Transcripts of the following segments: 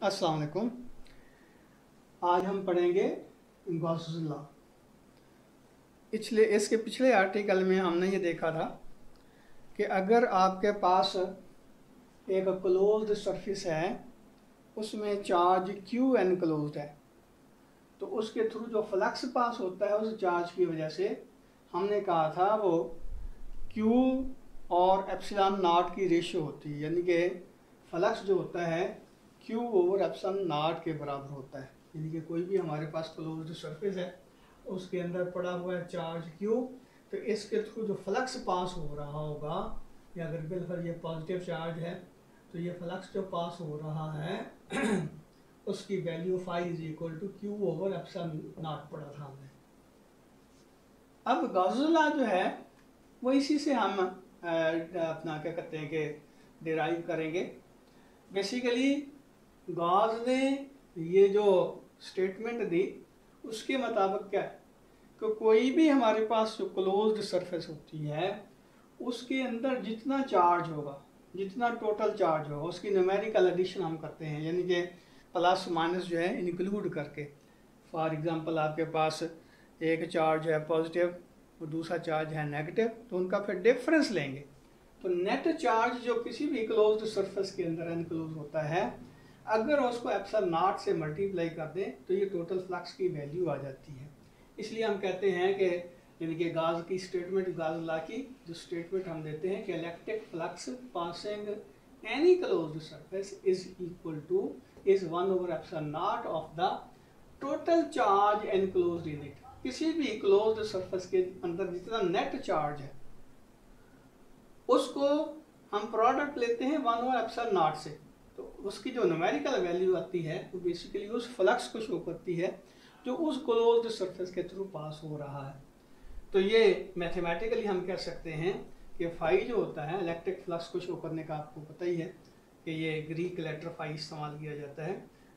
अस्सलाम वालेकुम। आज हम पढ़ेंगे गॉस लॉ। इसके पिछले आर्टिकल में हमने ये देखा था कि अगर आपके पास एक क्लोज्ड सरफेस है, उसमें चार्ज क्यू एनक्लोज्ड है, तो उसके थ्रू जो फ्लक्स पास होता है उस चार्ज की वजह से हमने कहा था वो क्यू और एप्सिलॉन नॉट की रेशियो होती है, यानी कि फ्लक्स जो होता है क्यू ओवर एप्सिलॉन नॉट के बराबर होता है। यानी कि कोई भी हमारे पास क्लोज्ड सरफेस है, उसके अंदर पड़ा हुआ है चार्ज क्यू, तो इसके थ्रू जो फ्लक्स पास हो रहा होगा, या अगर बिल्कुल ये पॉजिटिव चार्ज है तो ये फ्लक्स जो पास हो रहा है उसकी value phi is equal to Q over epsilon naught पढ़ा था हमने। अब गॉस लॉ जो है वो इसी से हम अपना क्या कहते हैं कि डिराइव करेंगे। बेसिकली गॉस ने ये जो स्टेटमेंट दी उसके मुताबिक क्या है कि कोई भी हमारे पास जो क्लोज्ड सरफेस होती है उसके अंदर जितना चार्ज होगा, जितना टोटल चार्ज होगा, उसकी न्यूमेरिकल एडिशन हम करते हैं, यानी कि प्लस माइनस जो है इंक्लूड करके। फॉर एग्जांपल आपके पास एक चार्ज है पॉजिटिव और दूसरा चार्ज है नेगेटिव, तो उनका फिर डिफरेंस लेंगे। तो नेट चार्ज जो किसी भी क्लोज्ड सरफेस के अंदर एनक्लोज होता है, अगर उसको एप्सिलॉन नॉट से मल्टीप्लाई कर दें तो ये टोटल फ्लक्स की वैल्यू आ जाती है। इसलिए हम कहते हैं कि यानी कि गॉस की स्टेटमेंट, गॉस लॉ की जो स्टेटमेंट हम देते हैं कि electric flux passing any closed surface is equal two is 1 over epsilon not of the total charge enclosed in it. किसी भी क्लोज्ड सरफेस के अंदर जितना नेट चार्ज है उसको हम प्रोडक्ट लेते हैं 1 ओवर एप्सिलॉन नॉट से, तो उसकी जो न्यूमेरिकल वैल्यू आती है वो बेसिकली उस फ्लक्स को शो करती है जो उस क्लोज्ड सरफेस के थ्रू पास हो रहा है। तो ये मैथमेटिकली हम कह सकते हैं कि फाई जो होता है इलेक्ट्रिक फ्लक्स को शो करने का, आपको पता ही है कि ये ग्रीक लेटर फाई इस्तेमाल किया जाता है।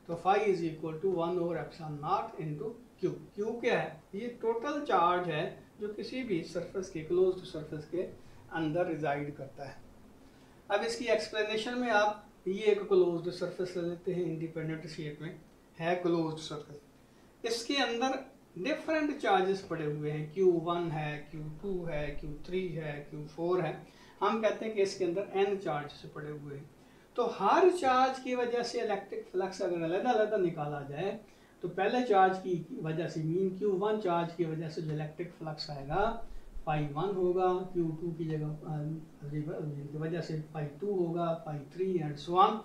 तो phi is equal to 1 over epsilon naught into Q. Q क्या है? ये टोटल चार्ज है जो किसी भी सरफेस के, क्लोज्ड सरफेस के अंदर रिजाइड करता है। अब इसकी एक्सप्लेनेशन में आप ये एक क्लोज्ड सरफेस ले लेते हैं, इंडिपेंडेंट शेप में है क्लोज्ड सरफेस। इसके अंदर डिफरेंट चार्जेस पड़े हुए हैं, Q1 है, Q2 है, Q3 है, Q4 है। हम कहते हैं कि इसके अंदर n चार्ज से पड़े हुए हैं। तो हर चार्ज की वजह से इलेक्ट्रिक फ्लक्स अगर अलग-अलग निकाला जाए तो पहले चार्ज की वजह से मीन Q1 चार्ज की वजह से जो इलेक्ट्रिक फ्लक्स आएगा फाई 1 होगा, Q2 की जगह वजह से फाई 2 होगा, फाई 3 एंड सो ऑन।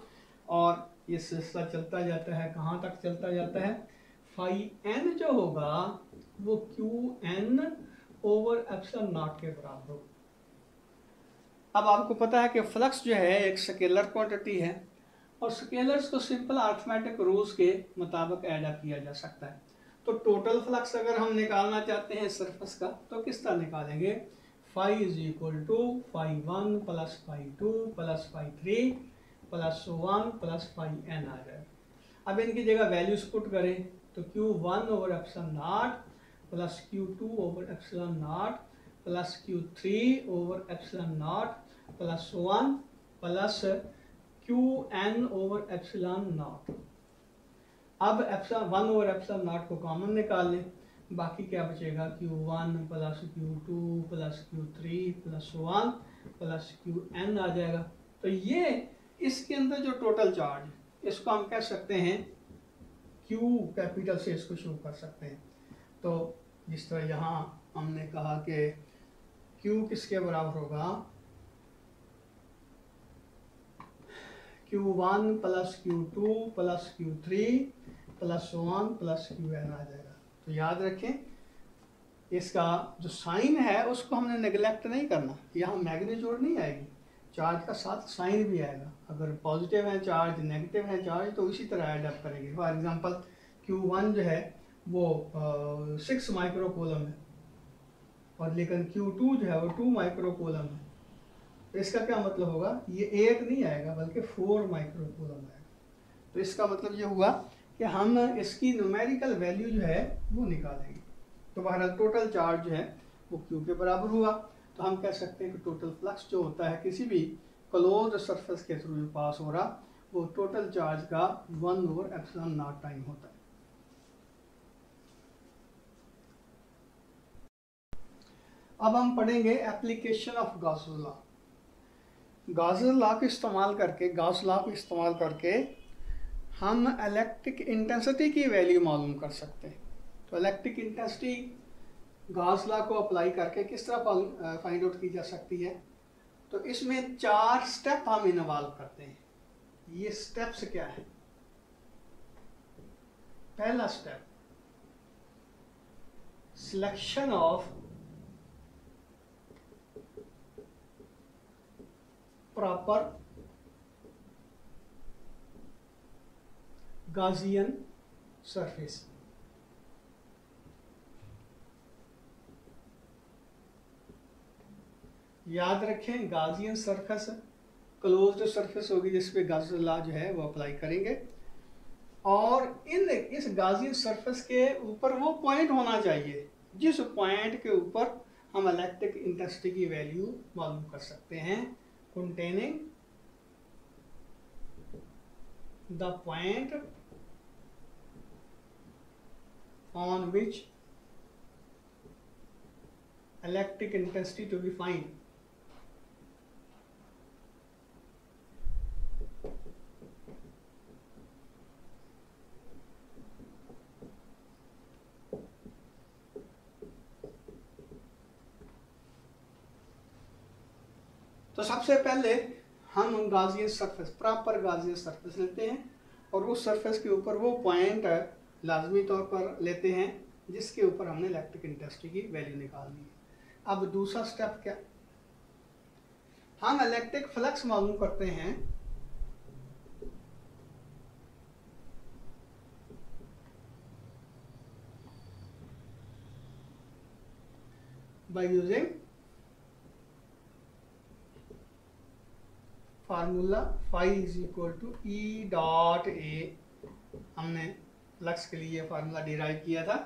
और ये सिलसिला चलता जाता है, कहाँ तक चलता जाता है? फाई n जो होगा वो Qn ओवर एप्सिलॉन नॉट के बराबर होगा। अब आपको पता है कि फ्लक्स जो है एक स्केलर क्वांटिटी है और स्केलर्स को सिंपल अरिथमेटिक रूल्स के मुताबिक ऐड अप किया जा सकता है। तो टोटल फ्लक्स अगर हम निकालना चाहते हैं सरफेस का तो किस तरह निकालेंगे? Phi is equal to phi 1 plus phi 2 plus phi 3 plus 1 plus phi n आ जाएगा। अब इनकी जगह वैल्यूज पुट करें तो Q1 over epsilon naught plus Q2 over epsilon naught plus Q3 over epsilon naught plus 1 plus Qn over epsilon naught. अब epsilon 1 over epsilon naught को common निकाल लें, बाकी क्या बचेगा? Q1 plus Q2 plus Q3 plus 1 plus Qn आ जाएगा। तो ये इसके अंदर जो टोटल चार्ज, इसको हम कह सकते हैं Q कैपिटल से इसको शो कर सकते हैं। तो जिस तरह यहाँ हमने कहा कि Q किसके बराबर होगा? Q1 plus Q2 plus Q3 plus 1 plus Qn आ जाएगा। तो याद रखें इसका जो साइन है उसको हमने नेग्लेक्ट नहीं करना, यहाँ मैग्नीट्यूड नहीं आएगी, चार्ज का साथ साइन भी आएगा। अगर पॉजिटिव है चार्ज, नेगेटिव है चार्ज, तो इसी तरह ऐड अप करेंगे। फॉर एग्जांपल Q1 जो है वो 6 माइक्रो कूलम है और लेकिन Q2 जो है वो 2 माइक्रो कूलम है। तो इसका क्या मतलब होगा? ये 8 नहीं आएगा बल्कि 4 माइक्रो कूलम आएगा। तो इसका मतलब ये हुआ कि हम इसकी न्यूमेरिकल वैल्यू जो है वो निकालेंगे। तो बहरहाल टोटल चार्ज जो है वो Q के बराबर हुआ। तो हम कह सकते हैं कि टोटल फ्लक्स जो होता है किसी भी क्लोज्ड सरफेस के थ्रू पास हो रहा, वो टोटल चार्ज का 1/ε0 टाइम होता है। अब हम पढ़ेंगे application of Gauss's law. Gauss's law को इस्तेमाल करके हम इलेक्ट्रिक इंटेंसिटी की वैल्यू मालूम कर सकते हैं। तो इलेक्ट्रिक इंटेंसिटी गॉस लॉ को अप्लाई करके किस तरह फाइंड आउट की जा सकती है? तो इसमें 4 स्टेप हम इन्वॉल्व करते हैं। ये स्टेप्स क्या है? पहला step, selection of proper Gaussian surface. याद रखें, गॉसियन सरफेस क्लोज्ड सरफेस होगी जिस पे गॉसेस लॉ जो है वो अप्लाई करेंगे, और इस गॉसियन सरफेस के ऊपर वो पॉइंट होना चाहिए जिस पॉइंट के ऊपर हम इलेक्ट्रिक इंटेंसिटी की वैल्यू मालूम कर सकते हैं, containing the point on which electric intensity to be found। तो सबसे पहले हम Gaussian surface, proper Gaussian surface लेते हैं और उस सरफेस के ऊपर वो पॉइंट लाजमी तौर पर लेते हैं जिसके ऊपर हमने इलेक्ट्रिक इंटेंसिटी की वैल्यू निकालनी है। अब दूसरा स्टेप क्या? हम इलेक्ट्रिक फ्लक्स मालूम करते हैं by using formula phi is equal to E dot A. हमने फ्लक्स के लिए फार्मूला डिराइव किया था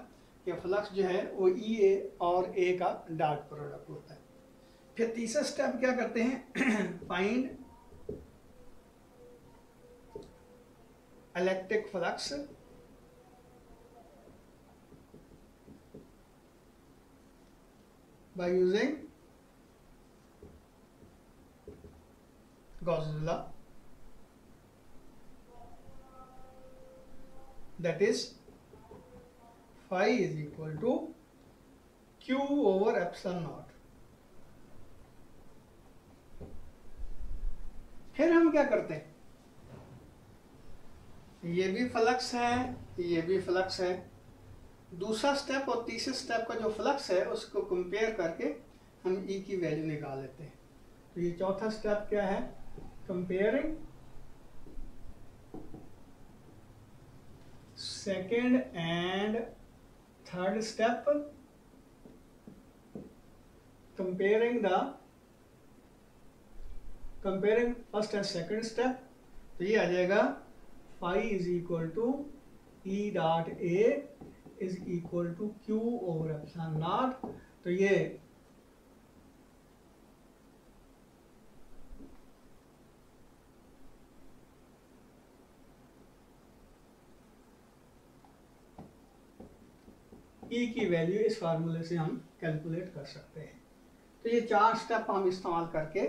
कि फ्लक्स जो है वो ई ए और ए का डॉट प्रोडक्ट होता है। फिर तीसरा स्टेप क्या करते हैं? Find electric flux by using Gauss's law, that is phi is equal to q over epsilon naught। फिर हम क्या करते हैं? ये भी फ्लक्स है, ये भी फ्लक्स है। दूसरा स्टेप और तीसरे स्टेप का जो फ्लक्स है उसको कंपेयर करके हम ई की वैल्यू निकाल लेते हैं। तो ये चौथा स्टेप क्या है? comparing second and third step, comparing first and second step। तो ये आ जाएगा phi is equal to E dot A is equal to Q over epsilon naught। तो ये ई की वैल्यू इस फार्मूले से हम कैलकुलेट कर सकते हैं। तो ये 4 स्टेप हम इस्तेमाल करके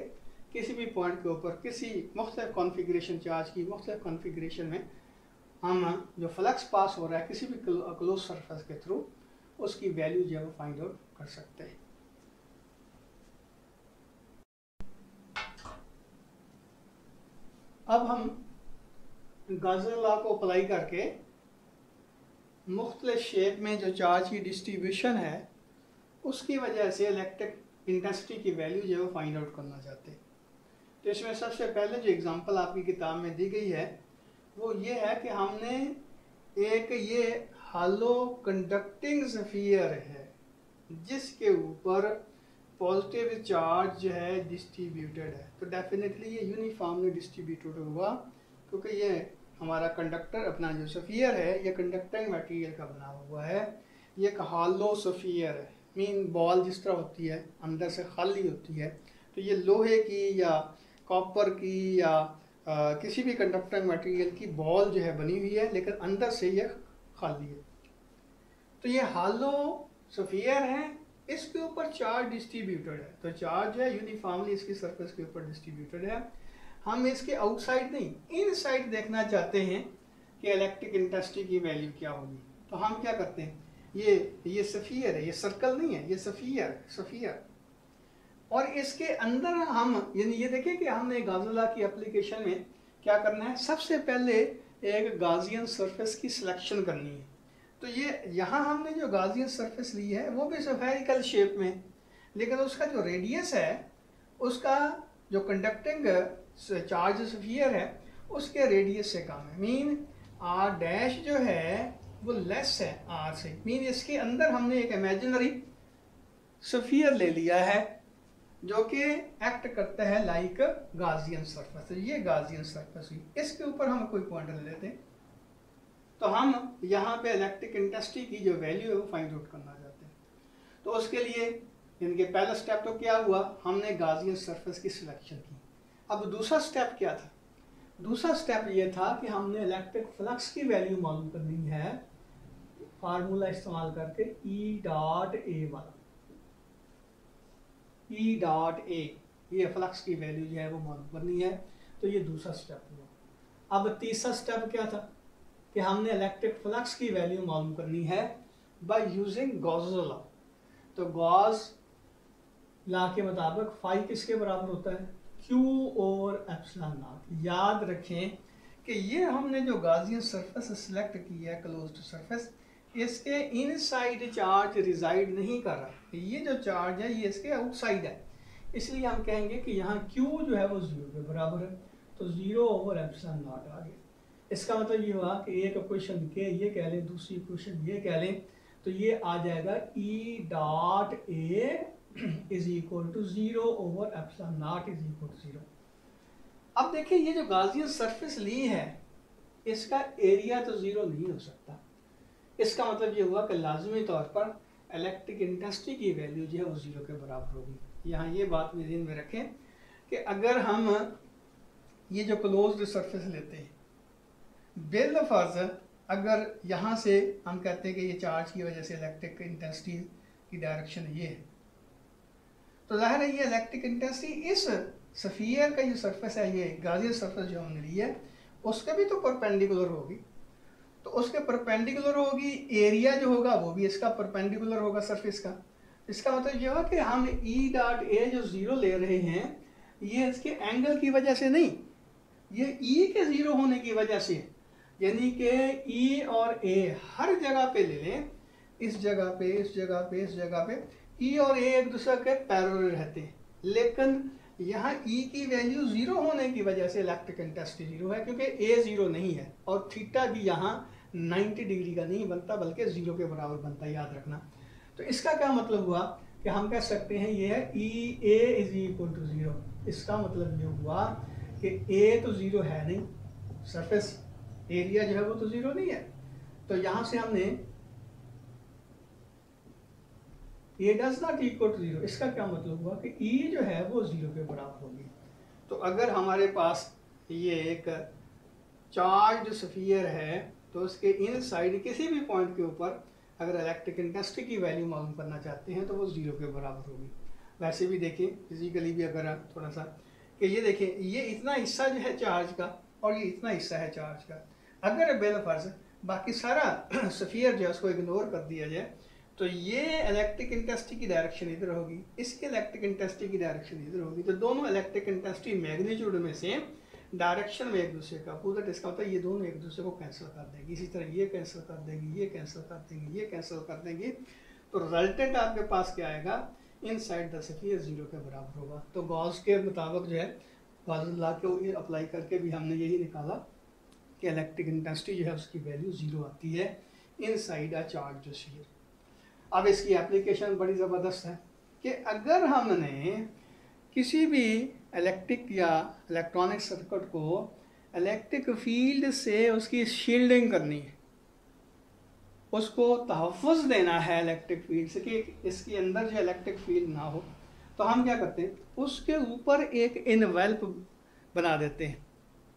किसी भी पॉइंट के ऊपर किसी मुख्तलिफ कॉन्फ़िगरेशन, चार्ज की मुख्तलिफ कॉन्फ़िगरेशन में हम जो फ्लक्स पास हो रहा है किसी भी क्लोज सरफेस के थ्रू, उसकी वैल्यू जो है वो फाइंड आउट कर सकते हैं। अब हम गॉसेस लॉ को अप्लाई करके मुख्तलिफ शेप में जो चार्ज की डिस्ट्रीब्यूशन है उसकी वजह से इलेक्ट्रिक इंटेंसिटी की वैल्यू जो है वो फाइंड आउट करना चाहते हैं। तो इसमें सबसे पहले जो एग्जांपल आपकी किताब में दी गई है वो ये है कि हमने एक ये हालो कंडक्टिंग स्फीयर है जिसके ऊपर पॉजिटिव चार्ज जो है डिस्ट्रीब्यूटेड है। तो डेफिनेटली ये यूनिफॉर्मली डिस्ट्रीब्यूटेड होगा क्योंकि ये हमारा कंडक्टर अपना जो स्फीयर है ये कंडक्टिंग मटेरियल का बना हुआ है। ये एक हॉलो स्फीयर है, मीन बॉल जिस तरह होती है, अंदर से खाली होती है। तो ये लोहे की या कॉपर की या किसी भी कंडक्टिंग मटेरियल की बॉल जो है बनी हुई है, लेकिन अंदर से ये खाली है। तो ये हालो स्फीयर है, इसके ऊपर चार्ज डिस्ट्रीब्यूटेड है, तो चार्ज है यूनिफॉर्मली इसकी सरफेस के ऊपर डिस्ट्रीब्यूटेड है। हम इसके आउटसाइड नहीं इनसाइड देखना चाहते हैं कि इलेक्ट्रिक इंटेंसिटी की वैल्यू क्या होगी। तो हम क्या करते हैं, ये स्फीयर है, ये सर्कल नहीं है, ये स्फीयर। और इसके अंदर हम ये देखें कि हमने गाज़िला की एप्लीकेशन में क्या करना है, सबसे पहले एक गाजियन सरफेस की सिलेक्शन करनी है। तो ये यहाँ हमने जो गाजियन सरफेस ली है वो भी स्फेरिकल शेप में, लेकिन उसका जो रेडियस है, उसका जो कंडक्टिंग चार्ज स्फीयर है उसके रेडियस से कम है। मीन आर डैश जो है वो लेस है आर से। मीन इसके अंदर हमने एक इमेजिनरी स्फीयर ले लिया है जो कि एक्ट करता है लाइक गाजियन सरफेस। तो ये गाजियन सरफेस हुई, इसके ऊपर हम कोई पॉइंट ले लेते हैं। तो हम यहाँ पे इलेक्ट्रिक इंटेंसिटी की जो वैल्यू है वो फाइंड आउट करना चाहते हैं। तो उसके लिए इनके पहला स्टेप तो क्या हुआ, हमने गाजियन सरफेस की सिलेक्शन की। अब दूसरा स्टेप क्या था, दूसरा स्टेप ये था कि हमने इलेक्ट्रिक फ्लक्स की वैल्यू मालूम करनी है फार्मूला इस्तेमाल करके ई डॉट ए वाला। ई डॉट ए, ये फ्लक्स की वैल्यू जो है वो मालूम करनी है। तो ये दूसरा स्टेप हुआ। अब तीसरा स्टेप क्या था कि हमने इलेक्ट्रिक फ्लक्स की वैल्यू मालूम करनी है बाय यूजिंग गॉस लॉ। तो गॉस लॉ के मुताबिक फाई किसके बराबर होता है, Q और एप्सिलॉन नॉट। याद रखें कि ये हमने जो गाजियन सरफेस सेलेक्ट की है क्लोज्ड सरफेस, इसके इनसाइड चार्ज रिजाइड नहीं कर रहा, ये जो चार्ज है ये इसके आउटसाइड है। इसलिए हम कहेंगे कि यहाँ Q जो है वो 0 के बराबर है। तो 0 ओवर एप्सिलॉन नॉट आ गया। इसका मतलब ये हुआ कि एक इक्वेशन के ये कह लें, दूसरी इक्वेशन ये कह लें, तो ये आ जाएगा E dot A is equal to 0 over epsilon naught is equal to 0। अब देखिए ये जो गाजियन सरफेस ली है इसका एरिया तो 0 नहीं हो सकता। इसका मतलब ये हुआ कि लाजमी तौर पर इलेक्ट्रिक इंटेंसिटी की वैल्यू जो है वो 0 के बराबर होगी। यहाँ ये बात में ध्यान में रखें कि अगर हम ये जो क्लोज्ड सरफेस लेते हैं, बिलफर्ज अगर यहाँ से हम कहते हैं कि ये चार्ज की वजह से इलेक्ट्रिक इंटेंसिटी की डायरेक्शन ये है, तो जाहिर है ये इलेक्ट्रिक इंटेंसिटी इस स्फीयर का जो सरफेस है, ये गाजियन सरफेस जो हमने ली है, उसके भी तो परपेंडिकुलर होगी। तो उसके परपेंडिकुलर होगी, एरिया जो होगा वो भी इसका परपेंडिकुलर होगा सरफेस का। इसका मतलब ये हुआ कि हम ई डॉट ए जो 0 ले रहे हैं ये इसके एंगल की वजह से नहीं, ये ई के 0 होने की वजह से। यानी कि ई और ए हर जगह पे ले लें, इस जगह पे, इस जगह पे, इस जगह पे ई और ए एक दूसरे के पैरेलल रहते हैं, लेकिन यहाँ ई की वैल्यू 0 होने की वजह से इलेक्ट्रिक इंटेंसिटी 0 है, क्योंकि ए 0 नहीं है और थीटा भी यहाँ 90 डिग्री का नहीं बनता बल्कि 0 के बराबर बनता है, याद रखना। तो इसका क्या मतलब हुआ कि हम कह सकते हैं ये है ई ए इज इक्वल टू 0। इसका मतलब ये हुआ कि ए तो 0 है नहीं, सरफेस एरिया जो है वो तो 0 नहीं है। तो यहाँ से हमने ए डज नॉट इक्वल टू 0, इसका क्या मतलब हुआ कि ई जो है वो 0 के बराबर होगी। तो अगर हमारे पास ये एक चार्ज स्फीयर है तो उसके इन साइड किसी भी पॉइंट के ऊपर अगर इलेक्ट्रिक इंटेंसिटी की वैल्यू मालूम करना चाहते हैं तो वो 0 के बराबर होगी। वैसे भी देखें फिजिकली भी अगर थोड़ा सा कि ये देखें, ये इतना हिस्सा जो है चार्ज का और ये इतना हिस्सा है चार्ज का, अगर बेलफर्ज बाकी सारा स्फीयर जो है उसको इग्नोर कर दिया जाए तो ये इलेक्ट्रिक इंटेंसिटी की डायरेक्शन इधर होगी, इसके इलेक्ट्रिक इंटेंसिटी की डायरेक्शन इधर होगी। तो दोनों इलेक्ट्रिक इंटेंसिटी मैग्नीट्यूड में से डायरेक्शन में एक दूसरे का अपोजिट, इसका मतलब ये दोनों एक दूसरे को कैंसिल कर देंगी। इसी तरह ये कैंसिल कर देंगी, ये कैंसिल कर देंगी, ये कैंसिल कर देंगी। तो रिजल्टेंट आपके पास क्या आएगा, इनसाइड द स्फीयर 0 के बराबर होगा। तो गॉस के मुताबिक जो है, गॉस लॉ को अप्लाई करके भी हमने यही निकाला कि इलेक्ट्रिक इंटेंसिटी जो है उसकी वैल्यू 0 आती है इनसाइड अ चार्ज स्फीयर। अब इसकी एप्लीकेशन बड़ी ज़बरदस्त है कि अगर हमने किसी भी इलेक्ट्रिक या इलेक्ट्रॉनिक सर्किट को इलेक्ट्रिक फील्ड से उसकी शील्डिंग करनी है, उसको तहफ़्फ़ुज़ देना है इलेक्ट्रिक फील्ड से कि इसके अंदर जो इलेक्ट्रिक फील्ड ना हो, तो हम क्या करते हैं, उसके ऊपर एक इनवेल्प बना देते हैं।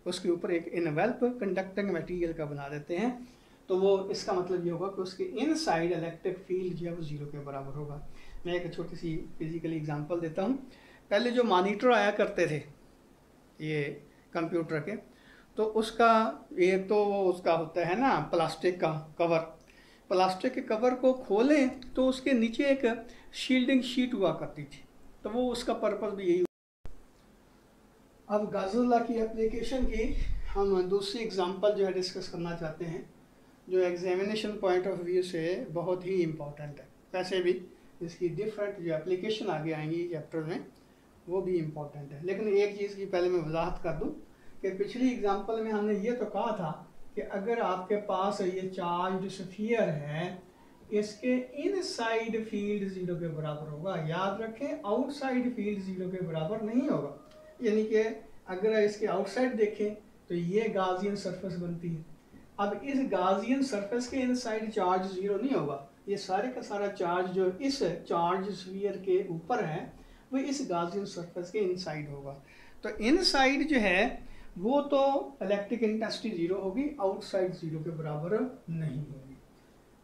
उसके ऊपर एक इनवेल्प कंडक्टिंग मटेरियल का बना देते हैं, तो वो इसका मतलब ये होगा कि उसके इनसाइड इलेक्ट्रिक फील्ड जो है वो 0 के बराबर होगा। मैं एक छोटी सी फिजिकली एग्जांपल देता हूँ। पहले जो मॉनिटर आया करते थे ये कंप्यूटर के, तो उसका एक तो वो उसका होता है ना प्लास्टिक का कवर, प्लास्टिक के कवर को खोलें तो उसके नीचे एक शील्डिंग शीट हुआ करती थी, तो वो उसका पर्पस भी यही। अब गाज़ुल्लाह की एप्लीकेशन की हम दूसरी एग्जांपल जो है डिस्कस करना चाहते हैं, जो एग्जामिनेशन पॉइंट ऑफ व्यू से बहुत ही इम्पॉर्टेंट है। वैसे भी इसकी डिफरेंट जो एप्लीकेशन आगे आएंगी चैप्टर में वो भी इम्पॉर्टेंट है, लेकिन एक चीज़ की पहले मैं वजाहत कर दूं कि पिछली एग्जांपल में हमने ये तो कहा था कि अगर आपके पास ये चार्ज स्फीयर है, इसके इनसाइड फील्ड 0 के बराबर होगा। याद रखें आउटसाइड फील्ड 0 के बराबर नहीं होगा, यानी कि अगर इसके आउटसाइड देखें तो ये गाजियन सरफेस बनती है। अब इस गाजियन सरफेस के इनसाइड चार्ज 0 नहीं होगा, ये सारे का सारा चार्ज जो इस चार्ज स्फीयर के ऊपर है वो इस गाजियन सरफेस के इनसाइड होगा। तो इनसाइड जो है वो तो इलेक्ट्रिक इंटेंसिटी 0 होगी, आउटसाइड 0 के बराबर नहीं होगी।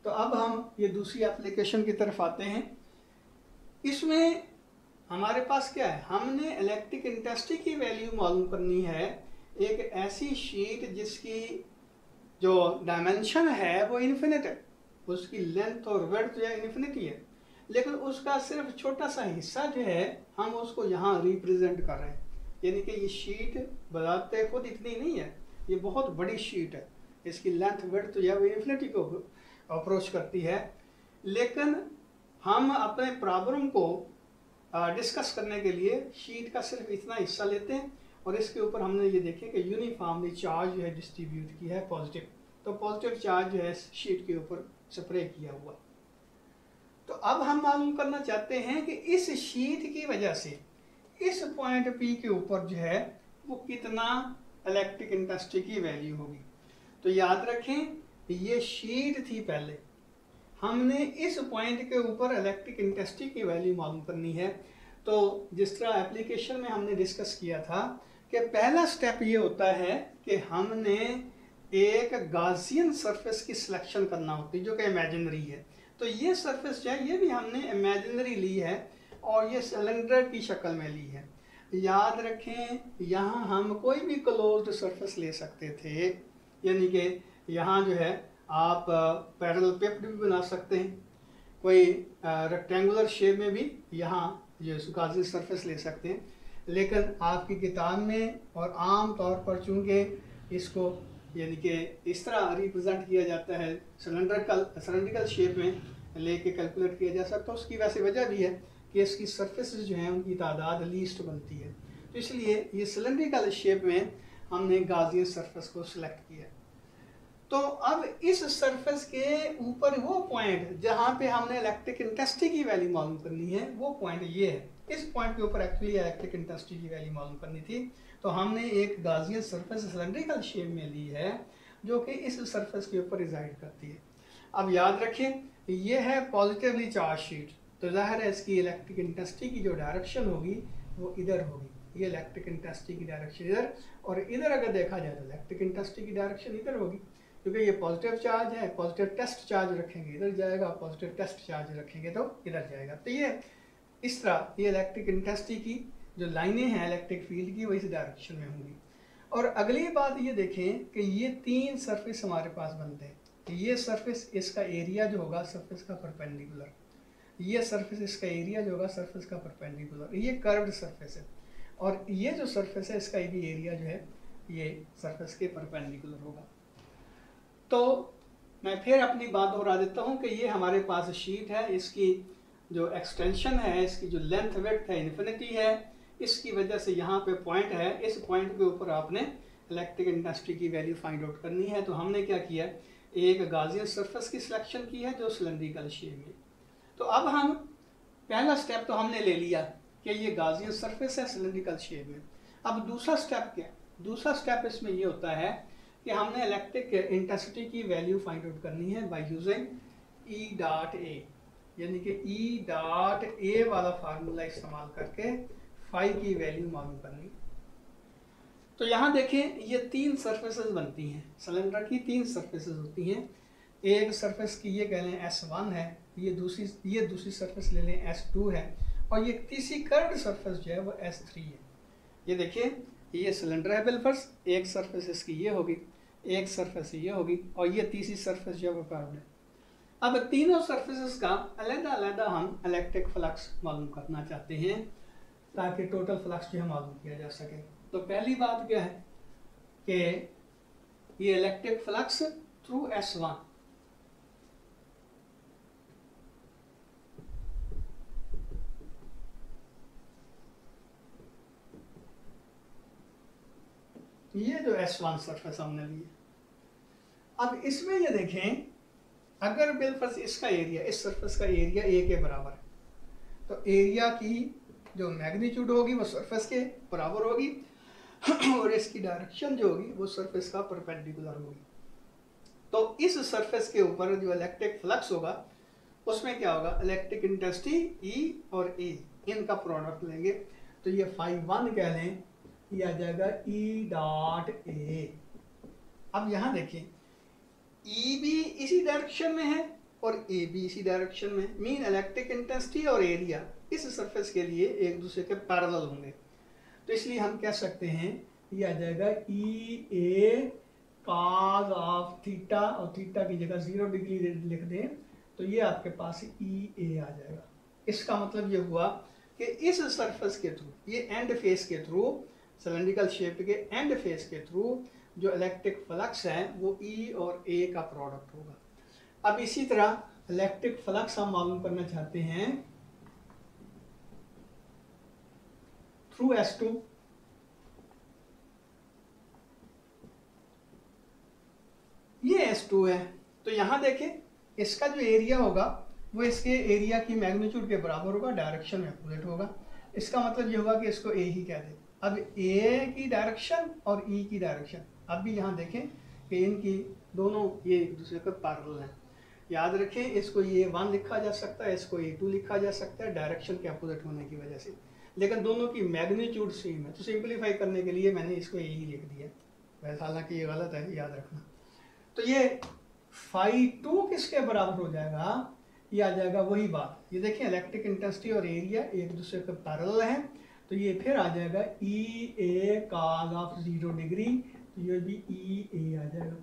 तो अब हम ये दूसरी एप्लीकेशन की तरफ आते हैं। इसमें हमारे पास क्या है, हमने इलेक्ट्रिक इंटेंसिटी की वैल्यू मालूम करनी है। एक ऐसी शीट जिसकी जो डायमेंशन है वो इन्फिनिट है, उसकी लेंथ और विड्थ जो है इन्फिनिटी है, लेकिन उसका सिर्फ छोटा सा हिस्सा जो है हम उसको यहाँ रिप्रेजेंट कर रहे हैं। यानी कि ये शीट बताते खुद इतनी नहीं है, ये बहुत बड़ी शीट है, इसकी लेंथ विड्थ जो है वो इन्फिनिटी को अप्रोच करती है। लेकिन हम अपने प्रॉब्लम को डिस्कस करने के लिए शीट का सिर्फ इतना हिस्सा लेते हैं और इसके ऊपर हमने ये देखे कि यूनिफॉर्मली चार्ज जो है डिस्ट्रीब्यूट किया है पॉजिटिव, तो पॉजिटिव चार्ज जो है शीट के ऊपर स्प्रे किया हुआ। तो अब हम मालूम करना चाहते हैं कि इस शीट की वजह से इस पॉइंट P के ऊपर जो है वो कितना इलेक्ट्रिक इंटेंसिटी की वैल्यू होगी। तो याद रखें ये शीट थी, पहले हमने इस पॉइंट के ऊपर इलेक्ट्रिक इंटेंसिटी की वैल्यू मालूम करनी है। तो जिस तरह एप्लीकेशन में हमने डिस्कस किया था कि पहला स्टेप ये होता है कि हमने एक गाजियन सरफेस की सिलेक्शन करना होती है जो कि इमेजिनरी है। तो ये सरफेस जो है ये भी हमने इमेजिनरी ली है और ये सिलेंडर की शक्ल में ली है। याद रखें यहाँ हम कोई भी क्लोज्ड सरफेस ले सकते थे, यानी कि यहाँ जो है आप पैरेलल पिप्ड भी बना सकते हैं, कोई रेक्टेंगुलर शेप में भी यहाँ ये गाजियन सरफेस ले सकते हैं। लेकिन आपकी किताब में और आम तौर पर चूँकि इसको यानी कि इस तरह रिप्रेजेंट किया जाता है सिलेंड्रिकल शेप में लेके कैलकुलेट किया जा सकता है, उसकी वैसे वजह भी है कि इसकी सरफेसेस जो हैं उनकी तादाद लीस्ट बनती है, तो इसलिए ये सिलेंड्रिकल शेप में हमने गाजियन सरफेस को सिलेक्ट किया। तो अब इस सरफेस के ऊपर वो पॉइंट जहाँ पे हमने इलेक्ट्रिक इंटेंसिटी की वैल्यू मालूम करनी है वो पॉइंट ये है। इस पॉइंट के ऊपर एक्चुअली इलेक्ट्रिक इंटेंसिटी की वैल्यू मालूम करनी थी, तो हमने एक गाजियन सरफेस सिलेंड्रिकल शेप में ली है जो कि इस सरफेस के ऊपर रिजाइड करती है। अब याद रखें ये है पॉजिटिवली चार्ज शीट, तो जाहिर है इसकी इलेक्ट्रिक इंटेंसिटी की जो डायरेक्शन होगी वो इधर होगी, ये इलेक्ट्रिक इंटेंसिटी की डायरेक्शन इधर, और इधर अगर देखा जाए तो इलेक्ट्रिक इंटेंसिटी की डायरेक्शन इधर होगी, क्योंकि ये पॉजिटिव चार्ज है, पॉजिटिव टेस्ट चार्ज रखेंगे इधर जाएगा, पॉजिटिव टेस्ट चार्ज रखेंगे तो इधर जाएगा। तो ये इस तरह ये इलेक्ट्रिक इंटेंसिटी की जो लाइनें हैं इलेक्ट्रिक फील्ड की वो इस डायरेक्शन में होंगी। और अगली बात ये देखें कि ये तीन सरफेस हमारे पास बनते हैं, ये सरफेस इसका एरिया जो होगा सरफेस का परपेंडिकुलर, ये सरफेस इसका एरिया जो होगा सरफेस का परपेंडिकुलर, ये कर्व्ड सरफेस है, और ये जो सरफेस है इसका भी एरिया जो है ये सरफेस के परपेंडिकुलर होगा। तो मैं फिर अपनी बात दोहरा देता हूँ कि ये हमारे पास शीट है, इसकी जो एक्सटेंशन है, इसकी जो लेंथ विड्थ है इन्फिनिटी है, इसकी वजह से यहाँ पे पॉइंट है, इस पॉइंट के ऊपर आपने इलेक्ट्रिक इंटेंसिटी की वैल्यू फाइंड आउट करनी है। तो हमने क्या किया, एक गाजियन सरफेस की सिलेक्शन की है जो सिलेंड्रिकल शेप में। तो अब हम पहला स्टेप तो हमने ले लिया कि ये गाजियन सरफेस है सिलेंड्रिकल शेप में। अब दूसरा स्टेप क्या है, दूसरा स्टेप इसमें ये होता है कि हमने इलेक्ट्रिक इंटेंसिटी की वैल्यू फाइंड आउट करनी है बाय यूजिंग ई डॉट ए, यानी कि ई डॉट ए वाला फार्मूला इस्तेमाल करके फाई की वैल्यू मालूम करनी। तो यहाँ देखें ये 3 सरफेसेस बनती हैं, सिलेंडर की 3 सरफेसेस होती हैं। एक सरफेस की ये कह लें S1 है, ये दूसरी सरफेस ले लें S2 है, और ये तीसरी कर्व्ड सरफेस जो है वो S3 है। ये देखिए ये सिलेंडर है बिलफर्स, एक सरफेस इसकी ये होगी, एक सरफेस ये होगी, और ये तीसरी सरफेस जो है वो कर्व्ड है। अब तीनों सरफेसेस का अलग-अलग हम इलेक्ट्रिक फ्लक्स मालूम करना चाहते हैं ताकि टोटल फ्लक्स जो है मालूम किया जा सके। तो पहली बात क्या है कि ये इलेक्ट्रिक फ्लक्स थ्रू S1, ये जो S1 सरफेस हमने ली है, अब इसमें ये देखें अगर बिलफर्स इसका एरिया, इस सरफेस का एरिया A के बराबर है, तो एरिया की जो मैग्नीट्यूड होगी वो सरफेस के बराबर होगी और इसकी डायरेक्शन जो होगी वो सरफेस का परपेंडिकुलर होगी। तो इस सरफेस के ऊपर जो इलेक्ट्रिक फ्लक्स होगा उसमें क्या होगा, इलेक्ट्रिक इंटेंसिटी E और A इनका प्रोडक्ट लेंगे, तो ये φ1 कह लें, ये आ जाएगा E डॉट A। अब यहाँ देखिए E भी इसी डायरेक्शन में है और A भी इसी डायरेक्शन में, मीन इलेक्ट्रिक इंटेंसिटी और एरिया इस सरफेस के लिए एक दूसरे के पैरेलल होंगे। तो इसलिए हम कह सकते हैं ये आ जाएगा EA cos ऑफ थीटा, और थीटा की जगह 0 डिग्री लिख दें तो ये आपके पास EA आ जाएगा। इसका मतलब ये हुआ कि इस सरफेस के थ्रू, ये एंड फेस के थ्रू, सिलेंड्रिकल शेप के एंड फेस के थ्रू जो इलेक्ट्रिक फ्लक्स है वो E और A का प्रोडक्ट होगा। अब इसी तरह इलेक्ट्रिक फ्लक्स हम मालूम करना चाहते हैं थ्रू S2, ये S2 है, तो यहां देखें इसका जो एरिया होगा वो इसके एरिया की मैग्नीट्यूड के बराबर होगा, डायरेक्शन में अपोजिट होगा। इसका मतलब ये होगा कि इसको A ही कह दें। अब A की डायरेक्शन और E की डायरेक्शन, अब भी यहाँ देखें कि इनकी दोनों ये एक दूसरे के पैरेलल हैं। याद रखें इसको A1 लिखा जा सकता है, इसको A2 लिखा जा सकता है डायरेक्शन के अपोजिट होने की वजह से, लेकिन दोनों की मैग्नीट्यूड सेम है। तो सिंपलीफाई करने के लिए मैंने इसको A ही लिख दिया, वैसे हालांकि ये गलत है, याद रखना। तो ये φ2 किसके बराबर हो जाएगा, ये आ जाएगा वही बात, ये देखिए इलेक्ट्रिक इंटेंसिटी और एरिया एक दूसरे के पैरेलल हैं, तो ये फिर आ जाएगा EA cos ऑफ 0 डिग्री, तो ये भी EA आ जाएगा।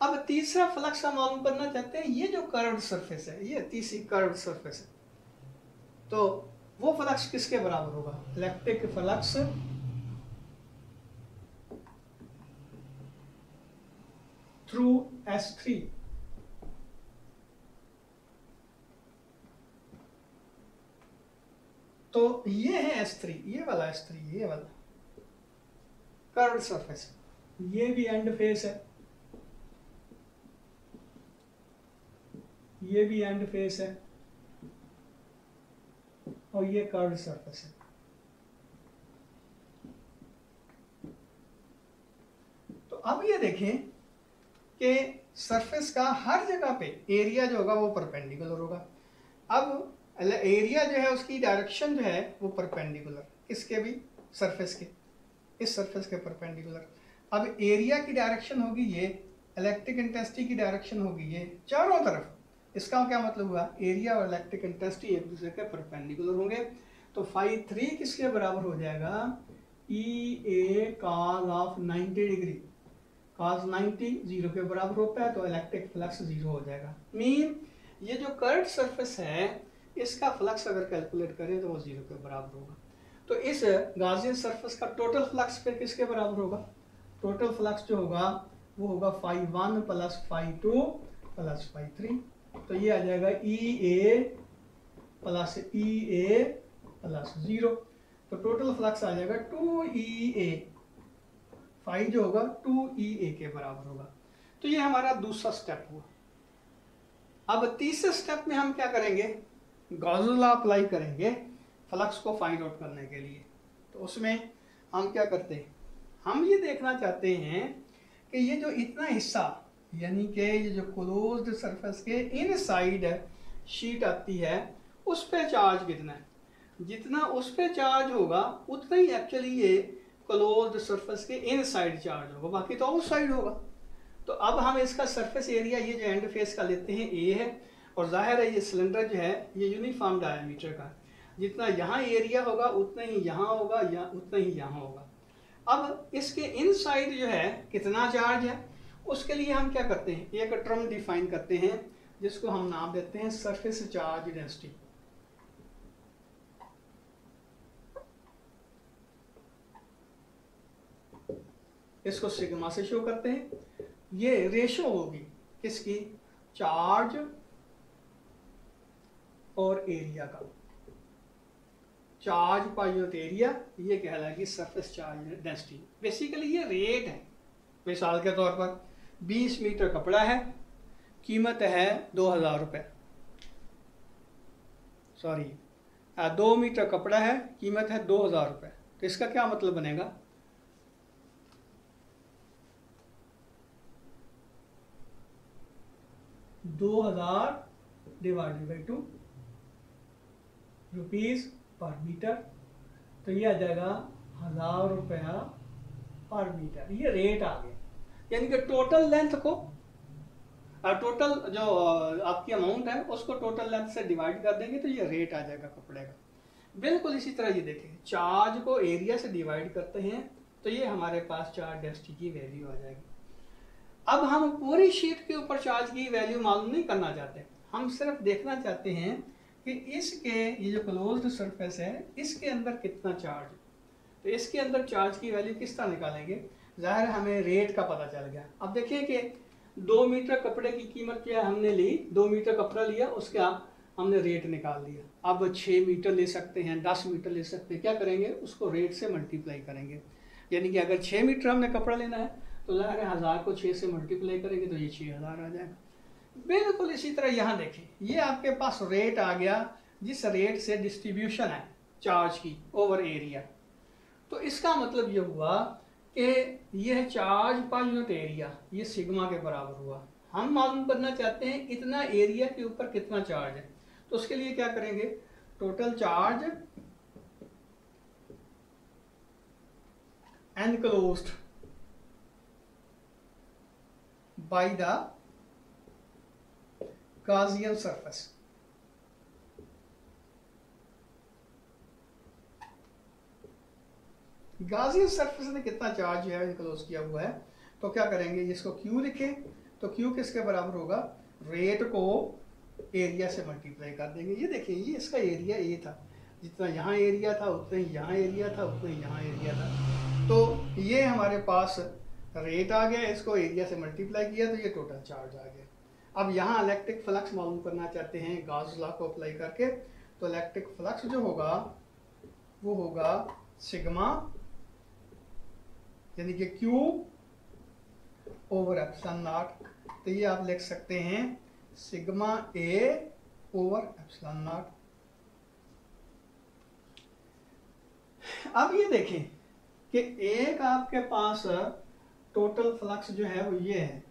अब तीसरा फ्लक्स हम मालूम करना चाहते हैं, ये जो कर्व्ड सरफेस है, ये तीसरी कर्व्ड सरफेस है, तो वो फ्लक्स किसके बराबर होगा, इलेक्ट्रिक फ्लक्स थ्रू S3, तो ये है S3, ये वाला S3, ये वाला कर्व्ड सरफेस, ये भी एंड फेस है, ये भी एंड फेस है, और ये कर्व्ड सरफेस है। तो अब ये देखें कि सरफेस का हर जगह पे एरिया जो होगा वो परपेंडिकुलर होगा। अब एरिया जो है उसकी डायरेक्शन जो है वो परपेंडिकुलर, किसके भी, सरफेस के, इस सरफेस के परपेंडिकुलर। अब एरिया की डायरेक्शन होगी ये, इलेक्ट्रिक इंटेंसिटी की डायरेक्शन होगी ये, चारों तरफ। इसका क्या मतलब हुआ, एरिया और इलेक्ट्रिक इंटेंसिटी एक दूसरे के परपेंडिकुलर होंगे। तो φ3 किसके बराबर हो जाएगा, EA cos of 90 degree, cos 90 0 के बराबर होता है, तो इलेक्ट्रिक फ्लक्स 0 हो जाएगा। मीन ये जो कर्व्ड सरफेस है इसका फ्लक्स अगर कैलकुलेट करें तो वो 0 के बराबर होगा। तो इस गॉसियन सरफेस का टोटल फ्लक्स फिर किसके बराबर होगा, टोटल फ्लक्स जो होगा वो होगा φ1 प्लस φ2 प्लस φ3, तो ये आ जाएगा EA प्लस EA प्लस 0, तो टोटल फ्लक्स आ जाएगा 2EA, फाई जो होगा 2EA के बराबर होगा। तो ये हमारा दूसरा स्टेप हुआ। अब तीसरे स्टेप में हम क्या करेंगे, गॉस लॉ अप्लाई करेंगे फ्लक्स को फाइंड आउट करने के लिए। तो उसमें हम क्या करते हैं, हम ये देखना चाहते हैं कि ये जो इतना हिस्सा, यानी कि ये जो क्लोज्ड सरफेस के इनसाइड शीट आती है उस पे चार्ज कितना है, जितना उस पे चार्ज होगा उतना ही एक्चुअली ये क्लोज्ड सरफेस के इनसाइड चार्ज होगा, बाकी तो आउटसाइड होगा। तो अब हम इसका सरफेस एरिया ये जो एंड फेस का लेते हैं ए है, और जाहिर है ये सिलेंडर जो है ये यूनिफॉर्म डायमीटर का, जितना यहाँ एरिया होगा उतना ही यहाँ होगा या उतना ही यहाँ होगा। अब इसके इनसाइड जो है कितना चार्ज है, उसके लिए हम क्या करते हैं, एक टर्म डिफाइन करते हैं जिसको हम नाम देते हैं सरफेस चार्ज डेंसिटी। इसको सिग्मा से शो करते हैं। ये रेशो होगी किसकी, चार्ज और एरिया का। चार्ज पर यूनिट एरिया ये कहलाएगी सरफेस चार्ज डेंसिटी। बेसिकली ये रेट है। मिसाल के तौर पर 20 मीटर कपड़ा है, कीमत है 2000 रुपये, सॉरी 2 मीटर कपड़ा है, कीमत है 2000 रुपये। तो इसका क्या मतलब बनेगा, 2000 डिवाइडेड बाई 2 रुपीज़ पर मीटर, तो ये आ जाएगा 1000 रुपया पर मीटर। ये रेट आ गया, यानी कि टोटल लेंथ को टोटल जो आपकी अमाउंट है उसको टोटल लेंथ से डिवाइड कर देंगे तो ये रेट आ जाएगा कपड़े का। बिल्कुल इसी तरह ये देखें, चार्ज को एरिया से डिवाइड करते हैं तो ये हमारे पास चार्ज डेंसिटी की वैल्यू आ जाएगी। अब हम पूरी शीट के ऊपर चार्ज की वैल्यू मालूम नहीं करना चाहते, हम सिर्फ देखना चाहते हैं कि इसके ये जो क्लोज्ड सरफेस है इसके अंदर कितना चार्ज है। तो इसके अंदर चार्ज की वैल्यू किस तरह निकालेंगे, ज़ाहिर हमें रेट का पता चल गया। अब देखिए कि 2 मीटर कपड़े की कीमत क्या हमने ली, 2 मीटर कपड़ा लिया, उसका हमने रेट निकाल दिया। अब 6 मीटर ले सकते हैं, 10 मीटर ले सकते हैं, क्या करेंगे उसको रेट से मल्टीप्लाई करेंगे। यानी कि अगर 6 मीटर हमने कपड़ा लेना है तो ज़ाहिर है 1000 को 6 से मल्टीप्लाई करेंगे तो ये 6000 आ जाएगा। बिल्कुल इसी तरह यहाँ देखिए, ये आपके पास रेट आ गया जिस रेट से डिस्ट्रीब्यूशन है चार्ज की ओवर एरिया। तो इसका मतलब ये हुआ कि यह चार्ज पर यूनिट एरिया ये सिग्मा के बराबर हुआ। हम मालूम करना चाहते हैं इतना एरिया के ऊपर कितना चार्ज है, तो उसके लिए क्या करेंगे, total charge enclosed by the Gaussian surface. Gaussian surface ने कितना चार्ज है इनक्लोज किया हुआ है, तो क्या करेंगे, इसको Q लिखें तो Q किसके बराबर होगा, रेट को एरिया से मल्टीप्लाई कर देंगे। ये देखिए ये इसका एरिया ए था, जितना यहाँ एरिया था उतना ही यहाँ एरिया था, उतना ही यहाँ एरिया था। तो ये हमारे पास रेट आ गया, इसको एरिया से मल्टीप्लाई किया तो ये टोटल चार्ज आ गया। अब यहाँ इलेक्ट्रिक फ्लक्स मालूम करना चाहते हैं गॉस लॉ को अप्लाई करके, तो इलेक्ट्रिक फ्लक्स जो होगा वो होगा सिग्मा यानी कि Q ओवर एप्सिलॉन नॉट। तो ये आप लिख सकते हैं sigma A over epsilon naught. अब ये देखें कि एक आपके पास टोटल फ्लक्स जो है वो ये है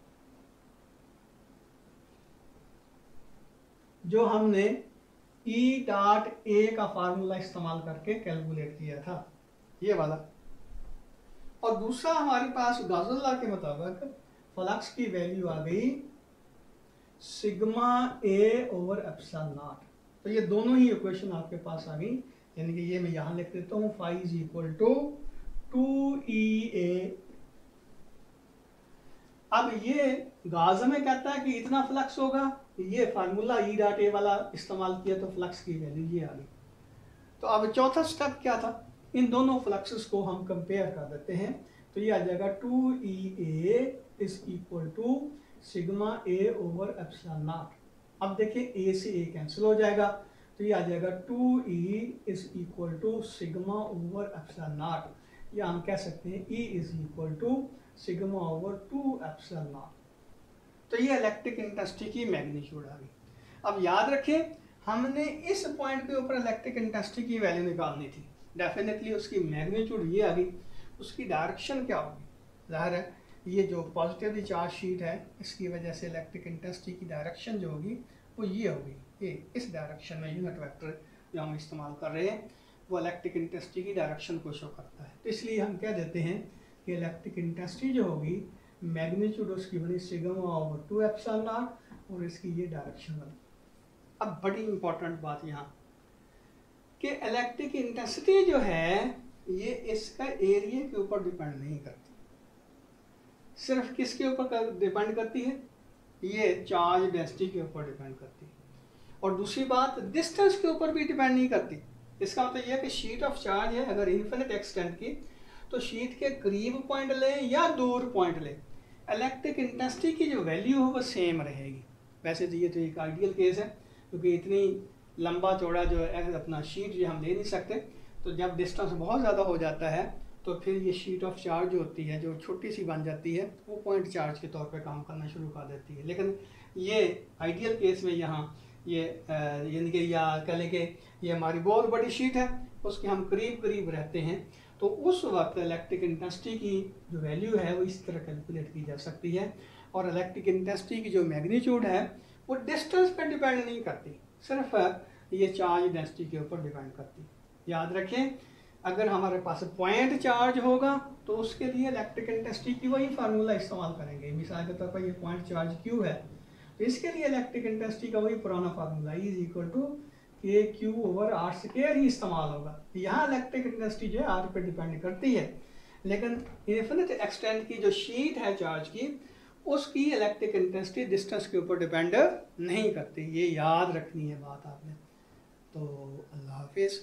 जो हमने E डॉट A का फार्मूला इस्तेमाल करके कैलकुलेट किया था, ये वाला। और दूसरा हमारे पास गॉस लॉ के मुताबिक फ्लक्स की वैल्यू आ गई sigma A over epsilon naught. तो ये दोनों ही इक्वेशन आपके पास आ गई, यानी कि ये मैं यहाँ लिख देता हूँ, phi is equal to 2EA। अब ये गॉस में कहता है कि इतना फ्लक्स होगा, ये फार्मूला E डॉट A वाला इस्तेमाल किया तो फ्लक्स की वैल्यू ये आ गई। तो अब चौथा स्टेप क्या था, इन दोनों फ्लक्सेस को हम कंपेयर कर देते हैं, तो ये आ जाएगा 2EA is equal to sigma A over epsilon naught. अब देखिए A से A कैंसिल हो जाएगा, तो ये आ जाएगा 2E is equal to sigma over epsilon naught, या हम कह सकते हैं E is equal to sigma over 2 epsilon naught. तो ये इलेक्ट्रिक इंटेंसिटी की मैग्नीट्यूड आ गई। अब याद रखें हमने इस पॉइंट के ऊपर इलेक्ट्रिक इंटेंसिटी की वैल्यू निकालनी थी, डेफिनेटली उसकी मैग्नीट्यूड ये आ गई, उसकी डायरेक्शन क्या होगी, ज़ाहिर है ये जो पॉजिटिवली चार्ज शीट है इसकी वजह से इलेक्ट्रिक इंटेंसिटी की डायरेक्शन जो होगी वो ये होगी, ये इस डायरेक्शन में यूनिट वेक्टर जो हम इस्तेमाल कर रहे हैं वो इलेक्ट्रिक इंटेंसिटी की डायरेक्शन को शो करता है। तो इसलिए हम कह देते हैं कि इलेक्ट्रिक इंटेंसिटी जो होगी मैग्नीट्यूड उसकी बनी सिग्मा ओवर 2 एप्सिलॉन नॉट और इसकी ये डायरेक्शन बनी। अब बड़ी इंपॉर्टेंट बात यहाँ कि इलेक्ट्रिक इंटेंसिटी जो है ये इसका एरिया के ऊपर डिपेंड नहीं करती, सिर्फ किसके ऊपर डिपेंड करती है, ये चार्ज डेंसिटी के ऊपर डिपेंड करती है। और दूसरी बात डिस्टेंस के ऊपर भी डिपेंड नहीं करती। इसका मतलब यह है कि शीट ऑफ चार्ज है अगर इन्फिनिट एक्सटेंट की, तो शीट के करीब पॉइंट ले या दूर पॉइंट ले, इलेक्ट्रिक इंटेंसिटी की जो वैल्यू है वो सेम रहेगी। वैसे तो ये तो एक आइडियल केस है क्योंकि इतनी लंबा चौड़ा जो है अपना शीट जो हम ले नहीं सकते, तो जब डिस्टेंस बहुत ज़्यादा हो जाता है तो फिर ये शीट ऑफ चार्ज जो होती है जो छोटी सी बन जाती है वो पॉइंट चार्ज के तौर पे काम करना शुरू कर देती है। लेकिन ये आइडियल केस में यहाँ ये यानी कि या कह लें कि ये हमारी बहुत बड़ी शीट है, उसके हम करीब करीब रहते हैं, तो उस वक्त इलेक्ट्रिक इंटेंसिटी की जो वैल्यू है वो इस तरह कैलकुलेट की जा सकती है। और इलेक्ट्रिक इंटेंसिटी की जो मैग्नीट्यूड है वो डिस्टेंस पर डिपेंड नहीं करती, सिर्फ ये चार्ज डेंसिटी के ऊपर डिपेंड करती। याद रखें, अगर हमारे पास पॉइंट चार्ज होगा तो उसके लिए इलेक्ट्रिक इंटेंसिटी की वही फार्मूला इस्तेमाल करेंगे। मिसाल के तौर पर ये पॉइंट चार्ज क्यू है, तो इसके लिए इलेक्ट्रिक इंटेंसिटी का वही पुराना फार्मूला इज इक्वल टू के क्यू ओवर आर स्क्वायर ही इस्तेमाल होगा। यहाँ इलेक्ट्रिक इंटेंसिटी जो है आर पे डिपेंड करती है, लेकिन इन्फिनिट एक्सटेंट की जो शीट है चार्ज की उसकी इलेक्ट्रिक इंटेंसिटी डिस्टेंस के ऊपर डिपेंड नहीं करती। ये याद रखनी है बात आपने। तो अल्लाह हाफिज़।